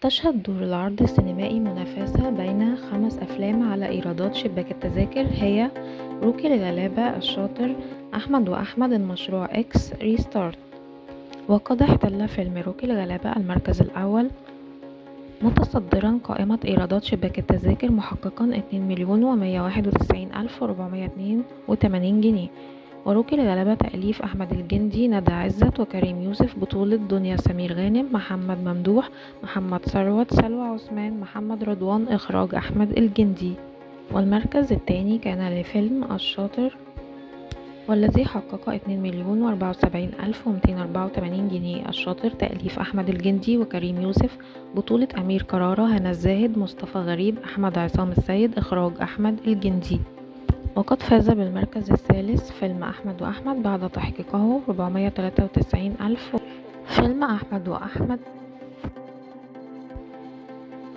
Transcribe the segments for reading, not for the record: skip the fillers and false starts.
تشهد دور العرض السينمائي منافسة بين 5 أفلام على إيرادات شباك التذاكر هي روكي الغلابة، الشاطر، أحمد وأحمد، المشروع إكس، ريستارت. وقد احتل فيلم روكي الغلابة المركز الأول متصدرا قائمة إيرادات شباك التذاكر محققا 2,191,482 جنيه. وروكي الغلابة تأليف أحمد الجندي، ندى عزت، وكريم يوسف، بطولة دنيا سمير غانم، محمد ممدوح، محمد ثروت، سلوى عثمان، محمد رضوان، إخراج أحمد الجندي. والمركز الثاني كان لفيلم الشاطر والذي حقق 2,074,284 جنيه. الشاطر تأليف أحمد الجندي وكريم يوسف، بطولة أمير كرارة، هنا الزاهد، مصطفى غريب، أحمد عصام السيد، إخراج أحمد الجندي. وقد فاز بالمركز الثالث فيلم أحمد وأحمد بعد تحقيقه 493,000. فيلم أحمد وأحمد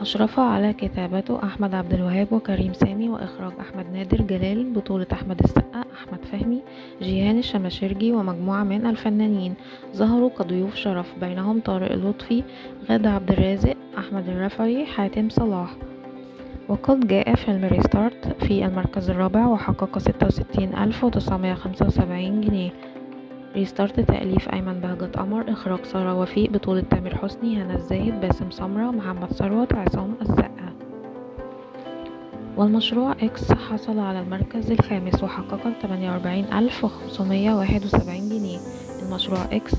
أشرف على كتابته أحمد عبد الوهاب وكريم سامي، وإخراج أحمد نادر جلال، بطولة أحمد السقا، أحمد فهمي، جيهان الشماشرجي، ومجموعة من الفنانين ظهروا كضيوف شرف، بينهم طارق لطفي، غادة عبد الرازق، أحمد الرفعي، حاتم صلاح. وقد جاء فيلم ريستارت في المركز الرابع وحقق 66,975 جنيه. ريستارت تأليف أيمن بهجت قمر، إخراج سارة وفيق، بطولة تامر حسني، هنا الزاهد، باسم سمرة، محمد ثروت، عصام السقا. والمشروع إكس حصل على المركز الخامس وحقق 48,571 جنيه. المشروع إكس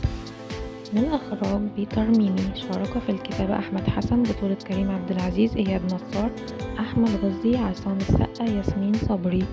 من إخراج بيتر ميمي، شارك في الكتابة أحمد حسن، بطولة كريم عبد العزيز، إياد نصار، أحمد غزي، عصام السقا، ياسمين صبري.